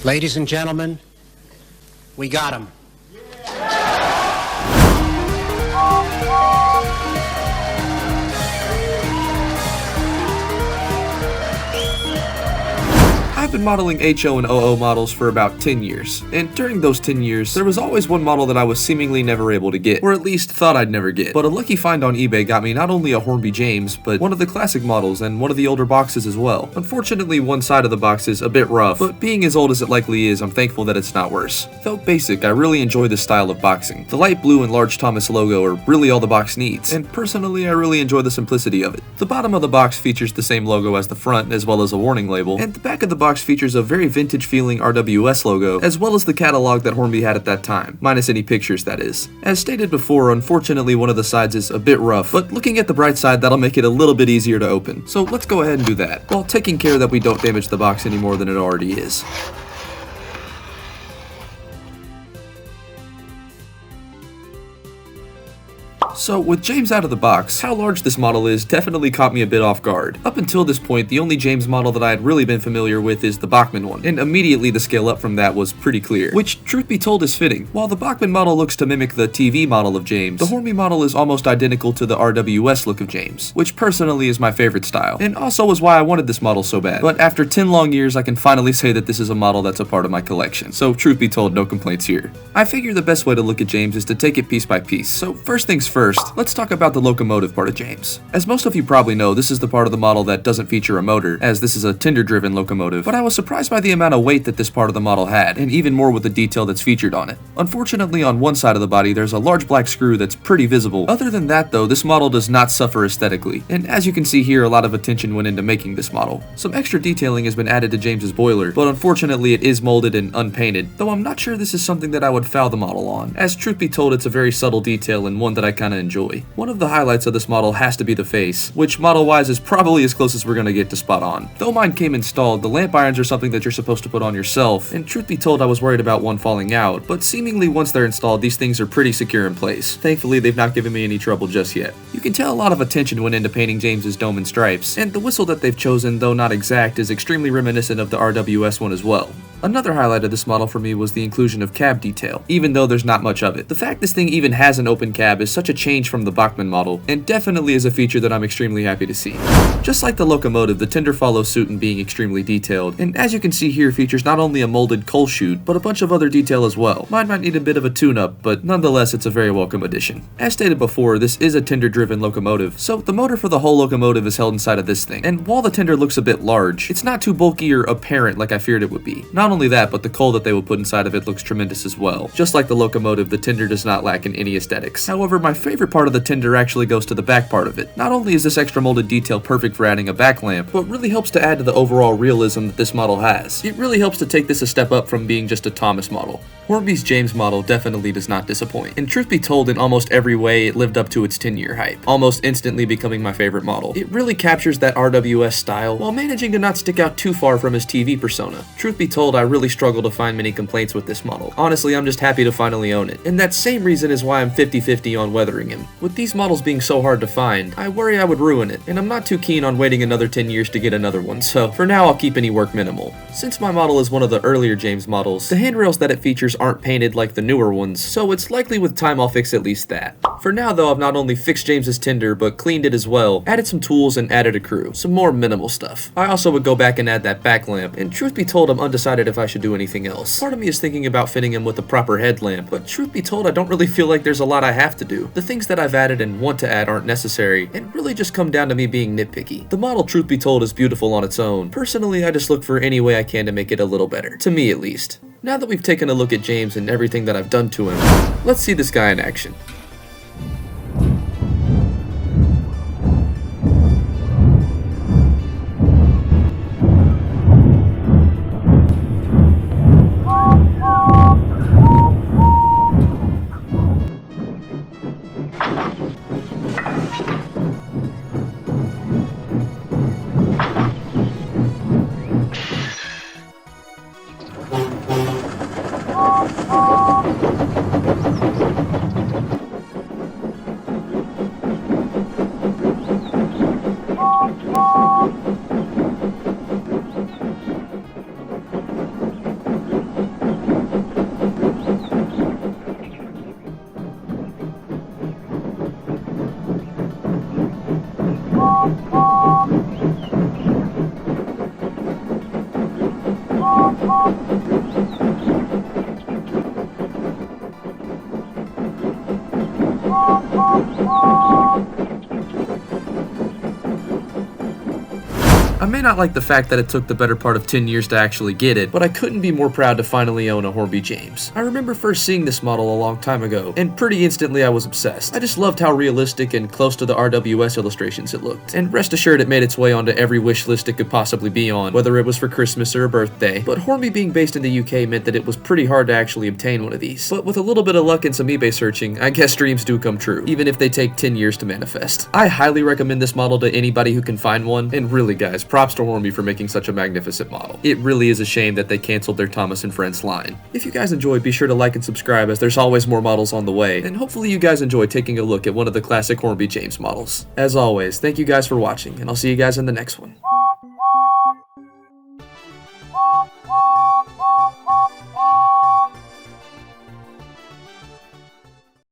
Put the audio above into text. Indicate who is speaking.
Speaker 1: Ladies and gentlemen, we got him.
Speaker 2: I've been modeling HO and OO models for about 10 years, and during those 10 years, there was always one model that I was seemingly never able to get, or at least thought I'd never get. But a lucky find on eBay got me not only a Hornby James, but one of the classic models and one of the older boxes as well. Unfortunately, one side of the box is a bit rough, but being as old as it likely is, I'm thankful that it's not worse. Though basic, I really enjoy this style of boxing. The light blue and large Thomas logo are really all the box needs, and personally, I really enjoy the simplicity of it. The bottom of the box features the same logo as the front, as well as a warning label, and the back of the box features a very vintage feeling RWS logo, as well as the catalog that Hornby had at that time, minus any pictures that is. As stated before, unfortunately one of the sides is a bit rough, but looking at the bright side, that'll make it a little bit easier to open. So let's go ahead and do that, while taking care that we don't damage the box any more than it already is. So, with James out of the box, how large this model is definitely caught me a bit off guard. Up until this point, the only James model that I had really been familiar with is the Bachmann one, and immediately the scale up from that was pretty clear, which, truth be told, is fitting. While the Bachmann model looks to mimic the TV model of James, the Hornby model is almost identical to the RWS look of James, which personally is my favorite style, and also was why I wanted this model so bad. But after 10 long years, I can finally say that this is a model that's a part of my collection, so truth be told, no complaints here. I figure the best way to look at James is to take it piece by piece, so first things first, let's talk about the locomotive part of James. As most of you probably know, this is the part of the model that doesn't feature a motor, as this is a tender-driven locomotive, but I was surprised by the amount of weight that this part of the model had, and even more with the detail that's featured on it. Unfortunately, on one side of the body, there's a large black screw that's pretty visible. Other than that though, this model does not suffer aesthetically, and as you can see here, a lot of attention went into making this model. Some extra detailing has been added to James's boiler, but unfortunately it is molded and unpainted, though I'm not sure this is something that I would foul the model on, as truth be told, it's a very subtle detail and one that I kinda enjoy. One of the highlights of this model has to be the face, which model-wise is probably as close as we're gonna get to spot on. Though mine came installed, the lamp irons are something that you're supposed to put on yourself, and truth be told, I was worried about one falling out, but seemingly once they're installed, these things are pretty secure in place. Thankfully, they've not given me any trouble just yet. You can tell a lot of attention went into painting James's dome and stripes, and the whistle that they've chosen, though not exact, is extremely reminiscent of the RWS one as well. Another highlight of this model for me was the inclusion of cab detail, even though there's not much of it. The fact this thing even has an open cab is such a change from the Bachmann model, and definitely is a feature that I'm extremely happy to see. Just like the locomotive, the tender follows suit in being extremely detailed, and as you can see here, features not only a molded coal chute, but a bunch of other detail as well. Mine might need a bit of a tune-up, but nonetheless it's a very welcome addition. As stated before, this is a tender-driven locomotive, so the motor for the whole locomotive is held inside of this thing, and while the tender looks a bit large, it's not too bulky or apparent like I feared it would be. Not only that, but the coal that they will put inside of it looks tremendous as well. Just like the locomotive, the tender does not lack in any aesthetics. However, my favorite part of the tender actually goes to the back part of it. Not only is this extra molded detail perfect for adding a back lamp, but really helps to add to the overall realism that this model has. It really helps to take this a step up from being just a Thomas model. Hornby's James model definitely does not disappoint, and truth be told, in almost every way, it lived up to its 10-year hype, almost instantly becoming my favorite model. It really captures that RWS style, while managing to not stick out too far from his TV persona. Truth be told, I really struggle to find many complaints with this model. Honestly, I'm just happy to finally own it, and that same reason is why I'm 50-50 on weathering him. With these models being so hard to find, I worry I would ruin it, and I'm not too keen on waiting another 10 years to get another one, so for now I'll keep any work minimal. Since my model is one of the earlier James models, the handrails that it features aren't painted like the newer ones, so it's likely with time I'll fix at least that. For now though, I've not only fixed James's tender, but cleaned it as well, added some tools and added a crew, some more minimal stuff. I also would go back and add that back lamp, and truth be told, I'm undecided if I should do anything else. Part of me is thinking about fitting him with a proper headlamp, but truth be told, I don't really feel like there's a lot I have to do. The things that I've added and want to add aren't necessary, and really just come down to me being nitpicky. The model, truth be told, is beautiful on its own. Personally, I just look for any way I can to make it a little better. To me, at least. Now that we've taken a look at James and everything that I've done to him, let's see this guy in action. I may not like the fact that it took the better part of 10 years to actually get it, but I couldn't be more proud to finally own a Hornby James. I remember first seeing this model a long time ago, and pretty instantly I was obsessed. I just loved how realistic and close to the RWS illustrations it looked, and rest assured it made its way onto every wish list it could possibly be on, whether it was for Christmas or a birthday. But Hornby being based in the UK meant that it was pretty hard to actually obtain one of these. But with a little bit of luck and some eBay searching, I guess dreams do come true, even if they take 10 years to manifest. I highly recommend this model to anybody who can find one, and really guys, props to Hornby for making such a magnificent model. It really is a shame that they canceled their Thomas and Friends line. If you guys enjoyed, be sure to like and subscribe, as there's always more models on the way, and hopefully you guys enjoyed taking a look at one of the classic Hornby James models. As always, thank you guys for watching, and I'll see you guys in the next one.